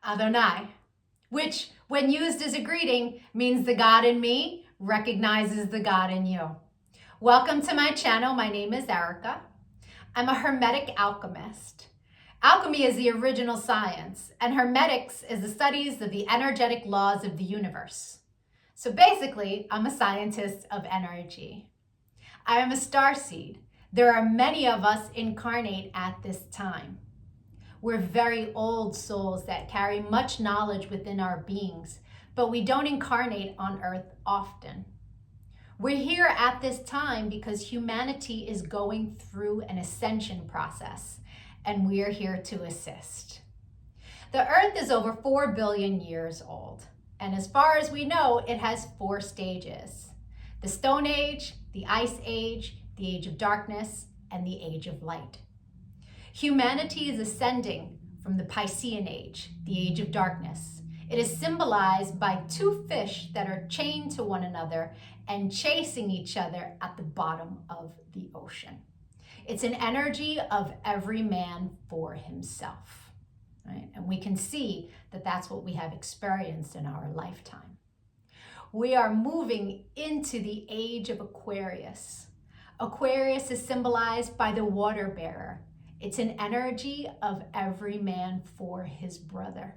Adonai, which when used as a greeting means the God in me recognizes the God in you. Welcome to my channel. My name is Erica. I'm a Hermetic alchemist. Alchemy is the original science, and Hermetics is the studies of the energetic laws of the universe. So basically, I'm a scientist of energy. I am a starseed. There are many of us incarnate at this time. We're very old souls that carry much knowledge within our beings, but we don't incarnate on Earth often. We're here at this time because humanity is going through an ascension process, and we are here to assist. The Earth is over 4 billion years old, and as far as we know, it has 4 stages: the Stone Age, the Ice Age, the Age of Darkness, and the Age of Light. Humanity is ascending from the Piscean Age, the Age of Darkness. It is symbolized by 2 fish that are chained to one another and chasing each other at the bottom of the ocean. It's an energy of every man for himself, right? And we can see that that's what we have experienced in our lifetime. We are moving into the age of Aquarius. Aquarius is symbolized by the water bearer. It's an energy of every man for his brother.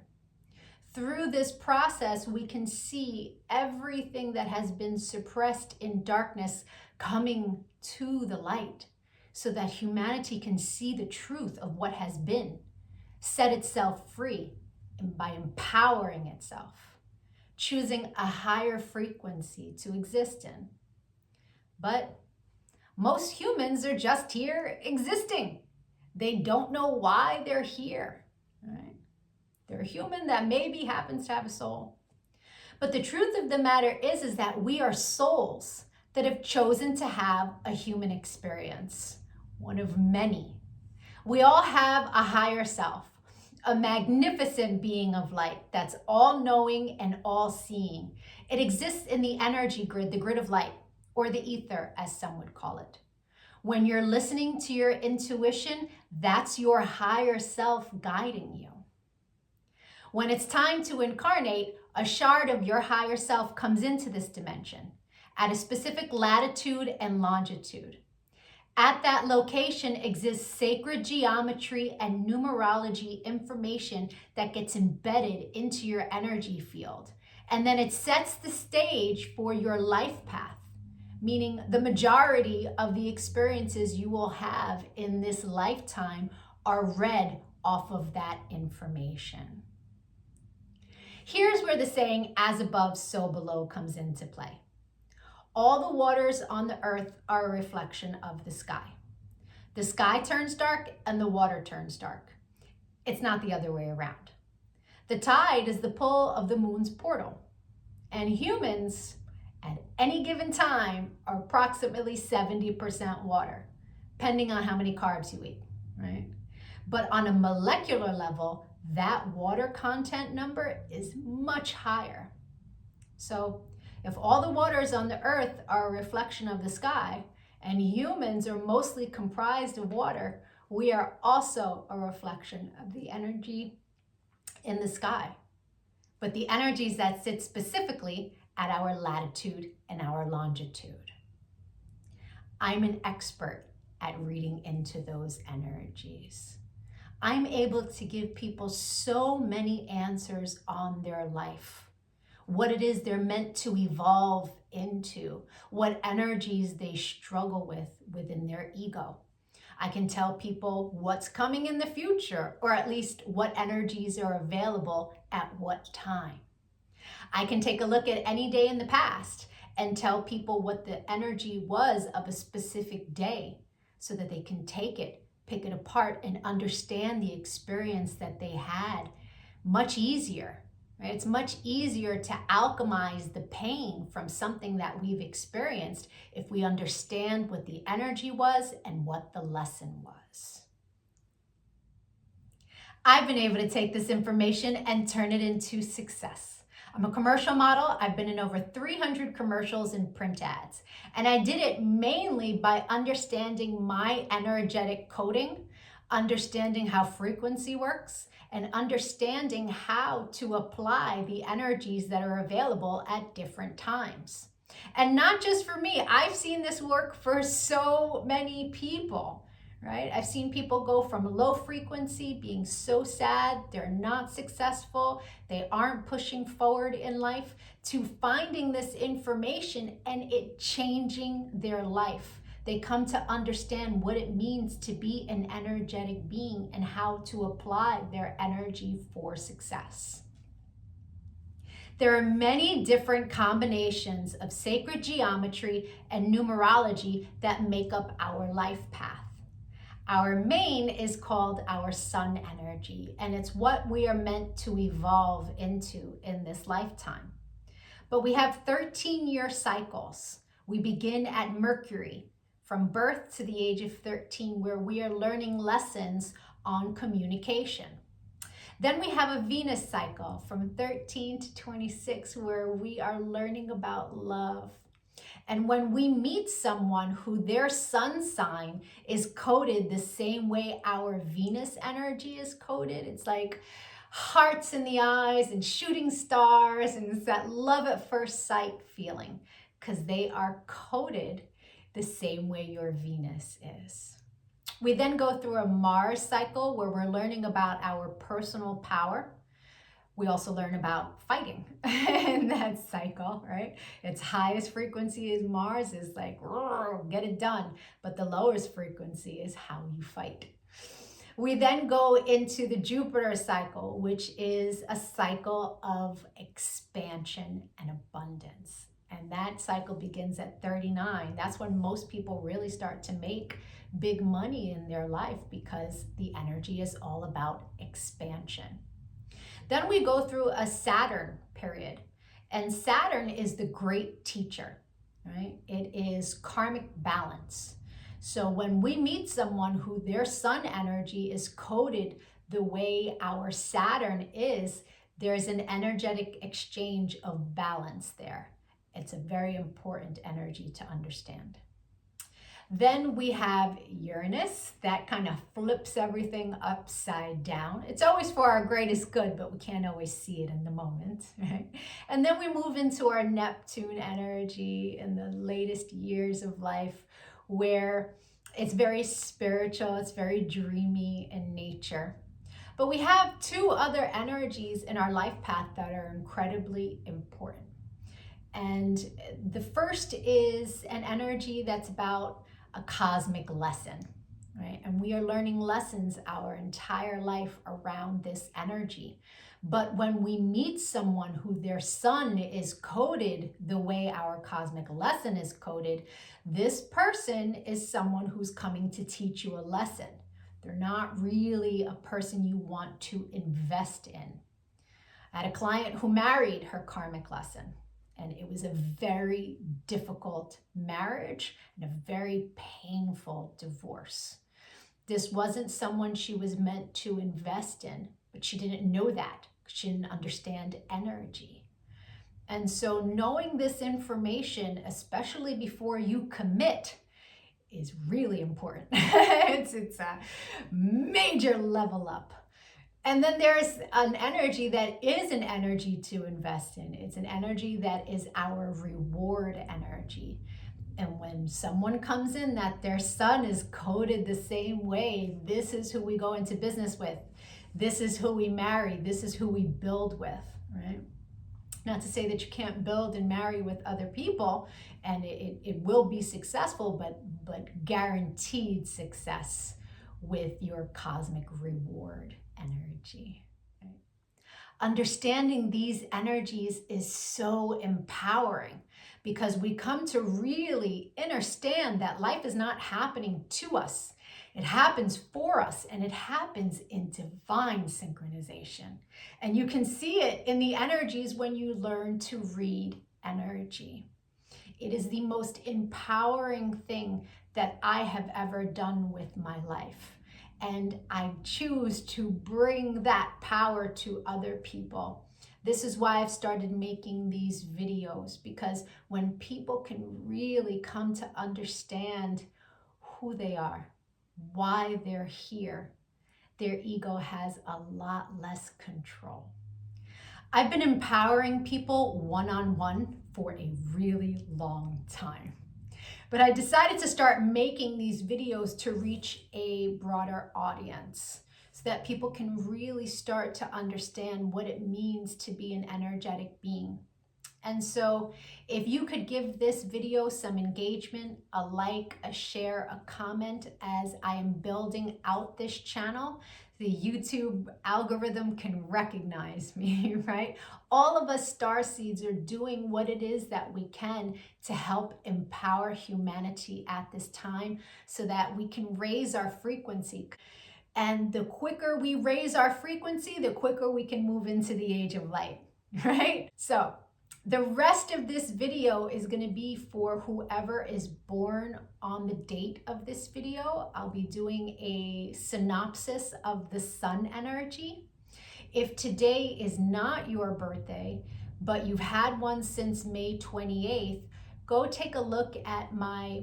Through this process, we can see everything that has been suppressed in darkness coming to the light so that humanity can see the truth of what has been, set itself free by empowering itself, choosing a higher frequency to exist in. But most humans are just here existing. They don't know why they're here, right? They're a human that maybe happens to have a soul. But the truth of the matter is that we are souls that have chosen to have a human experience, one of many. We all have a higher self, a magnificent being of light that's all-knowing and all-seeing. It exists in the energy grid, the grid of light, or the ether, as some would call it. When you're listening to your intuition, that's your higher self guiding you. When it's time to incarnate, a shard of your higher self comes into this dimension at a specific latitude and longitude. At that location exists sacred geometry and numerology information that gets embedded into your energy field. And then it sets the stage for your life path, meaning the majority of the experiences you will have in this lifetime are read off of that information. Here's where the saying, as above, so below, comes into play. All the waters on the earth are a reflection of the sky. The sky turns dark and the water turns dark. It's not the other way around. The tide is the pull of the moon's portal, and humans at any given time are approximately 70% water, depending on how many carbs you eat, right? But on a molecular level, that water content number is much higher. So if all the waters on the earth are a reflection of the sky, and humans are mostly comprised of water, we are also a reflection of the energy in the sky. But the energies that sit specifically at our latitude and our longitude. I'm an expert at reading into those energies. I'm able to give people so many answers on their life, what it is they're meant to evolve into, what energies they struggle with within their ego. I can tell people what's coming in the future, or at least what energies are available at what time. I can take a look at any day in the past and tell people what the energy was of a specific day so that they can take it, pick it apart, and understand the experience that they had much easier, right? It's much easier to alchemize the pain from something that we've experienced if we understand what the energy was and what the lesson was. I've been able to take this information and turn it into success. I'm a commercial model. I've been in over 300 commercials and print ads. And I did it mainly by understanding my energetic coding understanding how frequency works, and understanding how to apply the energies that are available at different times. And not just for me, I've seen this work for so many people, right? I've seen people go from low frequency, being so sad, they're not successful, they aren't pushing forward in life, to finding this information and it changing their life. They come to understand what it means to be an energetic being and how to apply their energy for success. There are many different combinations of sacred geometry and numerology that make up our life path. Our main is called our sun energy, and it's what we are meant to evolve into in this lifetime. But we have 13-year cycles. We begin at Mercury, from birth to the age of 13, where we are learning lessons on communication. Then we have a Venus cycle from 13 to 26, where we are learning about love. And when we meet someone who their sun sign is coded the same way our Venus energy is coded, it's like hearts in the eyes and shooting stars, and it's that love at first sight feeling, because they are coded the same way your Venus is. We then go through a Mars cycle where we're learning about our personal power. We also learn about fighting in that cycle, right? Its highest frequency is Mars, is like, get it done. But the lowest frequency is how you fight. We then go into the Jupiter cycle, which is a cycle of expansion and abundance. And that cycle begins at 39. That's when most people really start to make big money in their life, because the energy is all about expansion. Then we go through a Saturn period, and Saturn is the great teacher, right? It is karmic balance. So when we meet someone who their sun energy is coded the way our Saturn is, there's an energetic exchange of balance there. It's a very important energy to understand. Then we have Uranus, that kind of flips everything upside down. It's always for our greatest good, but we can't always see it in the moment, right? And then we move into our Neptune energy in the latest years of life, where it's very spiritual, it's very dreamy in nature. But we have two other energies in our life path that are incredibly important. And the first is an energy that's about a cosmic lesson, right? And we are learning lessons our entire life around this energy. But when we meet someone who their sun is coded the way our cosmic lesson is coded, this person is someone who's coming to teach you a lesson. They're not really a person you want to invest in. I had a client who married her karmic lesson, and it was a very difficult marriage and a very painful divorce. This wasn't someone she was meant to invest in, but she didn't know that. She didn't understand energy. And so knowing this information, especially before you commit, is really important. It's a major level up. And then there's an energy that is an energy to invest in. It's an energy that is our reward energy. And when someone comes in that their sun is coded the same way, this is who we go into business with. This is who we marry. This is who we build with, right? Not to say that you can't build and marry with other people, and it will be successful, but guaranteed success with your cosmic reward energy. Right? Understanding these energies is so empowering, because we come to really understand that life is not happening to us. It happens for us, and it happens in divine synchronization. And you can see it in the energies when you learn to read energy. It is the most empowering thing that I have ever done with my life. And I choose to bring that power to other people. This is why I've started making these videos, because when people can really come to understand who they are, why they're here, their ego has a lot less control. I've been empowering people one-on-one for a really long time. But I decided to start making these videos to reach a broader audience so that people can really start to understand what it means to be an energetic being. And so if you could give this video some engagement, a like, a share, a comment as I am building out this channel, the YouTube algorithm can recognize me, right? All of us starseeds are doing what it is that we can to help empower humanity at this time so that we can raise our frequency. And the quicker we raise our frequency, the quicker we can move into the age of light, right? So the rest of this video is going to be for whoever is born on the date of this video. I'll be doing a synopsis of the sun energy. If today is not your birthday, but you've had one since May 28th, go take a look at my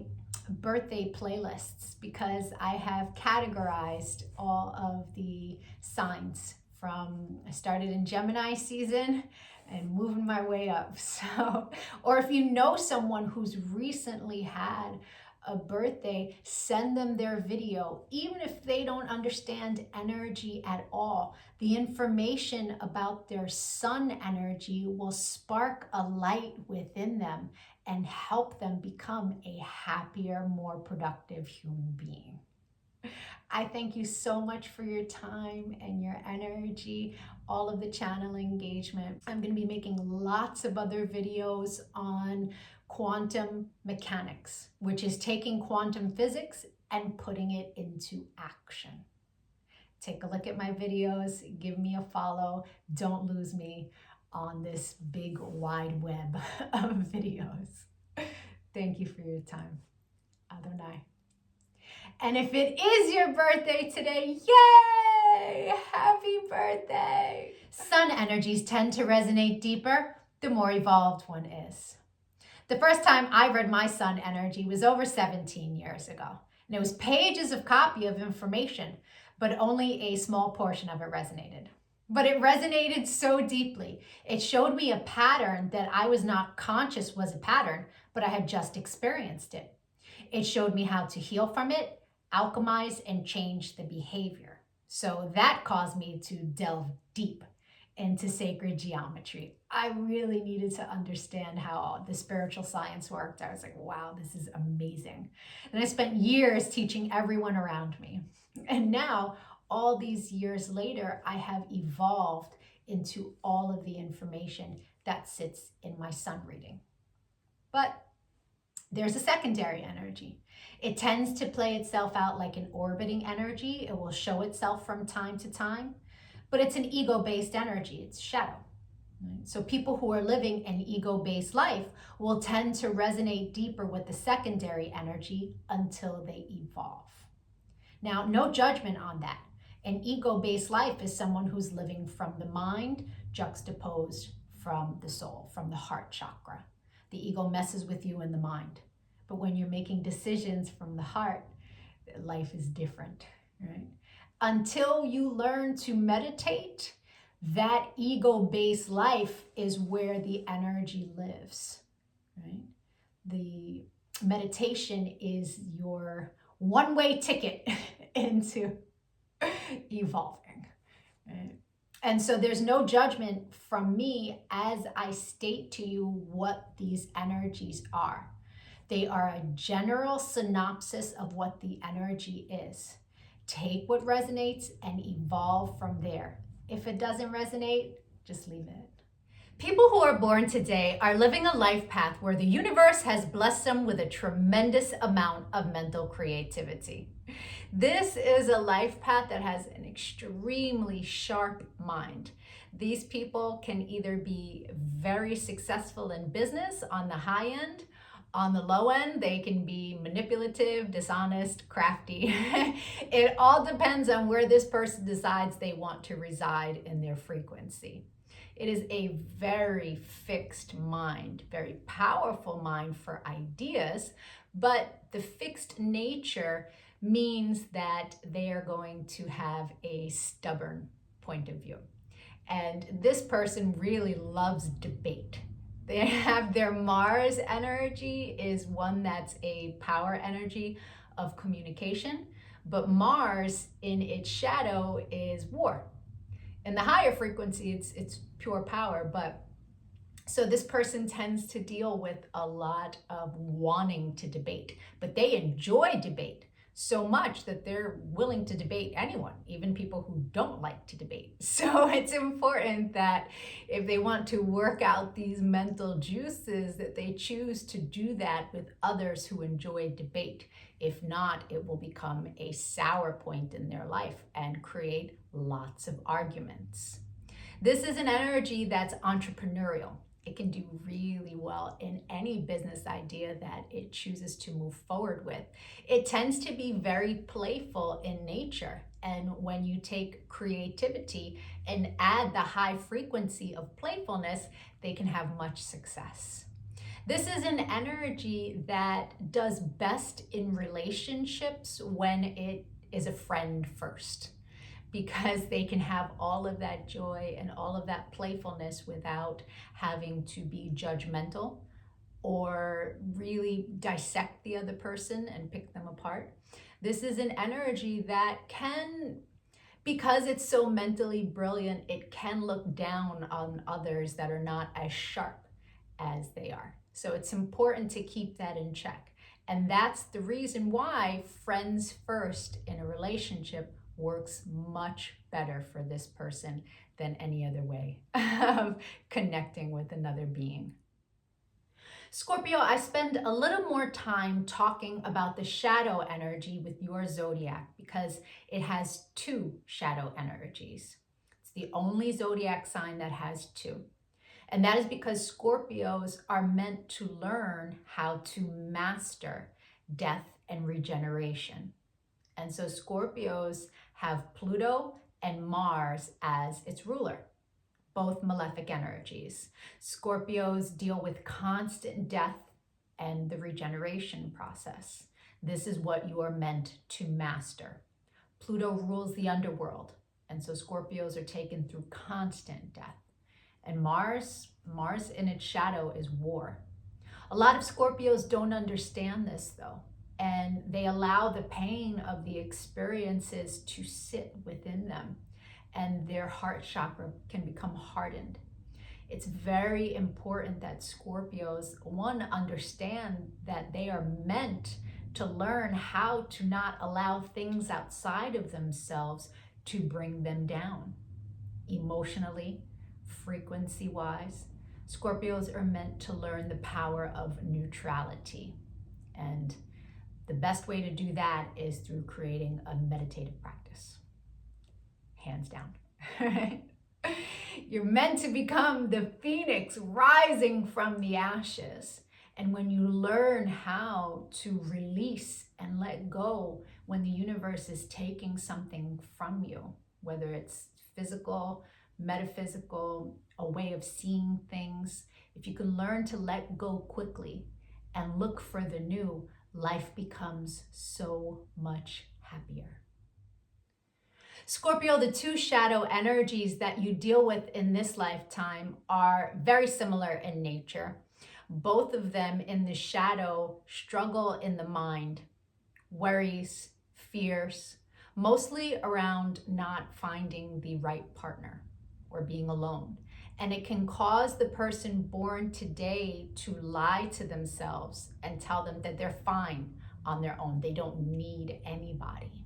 birthday playlists because I have categorized all of the signs from, I started in Gemini season and moving my way up. So, or if you know someone who's recently had a birthday, send them their video. Even if they don't understand energy at all, the information about their sun energy will spark a light within them and help them become a happier, more productive human being. I thank you so much for your time and your energy, all of the channel engagement. I'm going to be making lots of other videos on quantum mechanics, which is taking quantum physics and putting it into action. Take a look at my videos, give me a follow. Don't lose me on this big wide web of videos. Thank you for your time. Adonai. And if it is your birthday today, yay! Happy birthday! Sun energies tend to resonate deeper the more evolved one is. The first time I read my sun energy was over 17 years ago. And it was pages of copy of information, but only a small portion of it resonated. But it resonated so deeply. It showed me a pattern that I was not conscious was a pattern, but I had just experienced it. It showed me how to heal from it, alchemize, and change the behavior. So that caused me to delve deep into sacred geometry. I really needed to understand how the spiritual science worked. I was like, wow, this is amazing. And I spent years teaching everyone around me. And now, all these years later, I have evolved into all of the information that sits in my sun reading. But there's a secondary energy. It tends to play itself out like an orbiting energy. It will show itself from time to time, but it's an ego-based energy. It's shadow. Right? So people who are living an ego-based life will tend to resonate deeper with the secondary energy until they evolve. Now, no judgment on that. An ego-based life is someone who's living from the mind juxtaposed from the soul, from the heart chakra. The ego messes with you in the mind. But when you're making decisions from the heart, life is different, right? Until you learn to meditate, that ego-based life is where the energy lives, right? The meditation is your one-way ticket into evolving, right? And so there's no judgment from me as I state to you what these energies are. They are a general synopsis of what the energy is. Take what resonates and evolve from there. If it doesn't resonate, just leave it. People who are born today are living a life path where the universe has blessed them with a tremendous amount of mental creativity. This is a life path that has an extremely sharp mind. These people can either be very successful in business on the high end. On the low end, they can be manipulative, dishonest, crafty. It all depends on where this person decides they want to reside in their frequency. It is a very fixed mind, very powerful mind for ideas, but the fixed nature means that they are going to have a stubborn point of view. And this person really loves debate. They have their Mars energy is one that's a power energy of communication, but Mars in its shadow is war. In the higher frequency, it's pure power, but so this person tends to deal with a lot of wanting to debate, but they enjoy debate so much that they're willing to debate anyone, even people who don't like to debate. So it's important that if they want to work out these mental juices, that they choose to do that with others who enjoy debate. If not, it will become a sour point in their life and create lots of arguments. This is an energy that's entrepreneurial. It can do really well in any business idea that it chooses to move forward with. It tends to be very playful in nature. And when you take creativity and add the high frequency of playfulness, they can have much success. This is an energy that does best in relationships when it is a friend first, because they can have all of that joy and all of that playfulness without having to be judgmental or really dissect the other person and pick them apart. This is an energy that can, because it's so mentally brilliant, it can look down on others that are not as sharp as they are. So it's important to keep that in check. And that's the reason why friends first in a relationship works much better for this person than any other way of connecting with another being. Scorpio, I spend a little more time talking about the shadow energy with your zodiac because it has two shadow energies. It's the only zodiac sign that has two. And that is because Scorpios are meant to learn how to master death and regeneration. And so Scorpios have Pluto and Mars as its ruler, both malefic energies. Scorpios deal with constant death and the regeneration process. This is what you are meant to master. Pluto rules the underworld, and so Scorpios are taken through constant death. And Mars in its shadow is war. A lot of Scorpios don't understand this though, and they allow the pain of the experiences to sit within them, and their heart chakra can become hardened. It's very important that Scorpios, one, understand that they are meant to learn how to not allow things outside of themselves to bring them down. Emotionally, frequency-wise, Scorpios are meant to learn the power of neutrality. And the best way to do that is through creating a meditative practice. Hands down. You're meant to become the phoenix rising from the ashes. And when you learn how to release and let go when the universe is taking something from you, whether it's physical, metaphysical, a way of seeing things, if you can learn to let go quickly and look for the new, life becomes so much happier. Scorpio, the two shadow energies that you deal with in this lifetime are very similar in nature. Both of them in the shadow struggle in the mind, worries, fears, mostly around not finding the right partner or being alone. And it can cause the person born today to lie to themselves and tell them that they're fine on their own. They don't need anybody.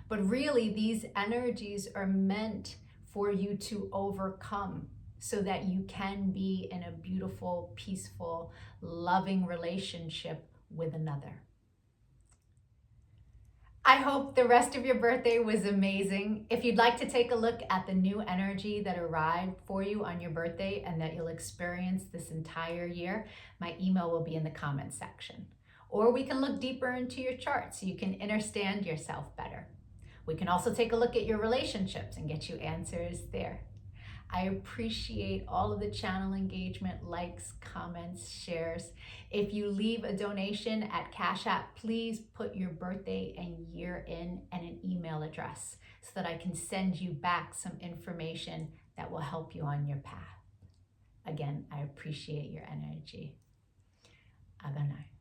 But really, these energies are meant for you to overcome so that you can be in a beautiful, peaceful, loving relationship with another. I hope the rest of your birthday was amazing. If you'd like to take a look at the new energy that arrived for you on your birthday and that you'll experience this entire year, my email will be in the comments section. Or we can look deeper into your chart so you can understand yourself better. We can also take a look at your relationships and get you answers there. I appreciate all of the channel engagement, likes, comments, shares. If you leave a donation at Cash App, please put your birthday and year in and an email address so that I can send you back some information that will help you on your path. Again, I appreciate your energy. Adonai.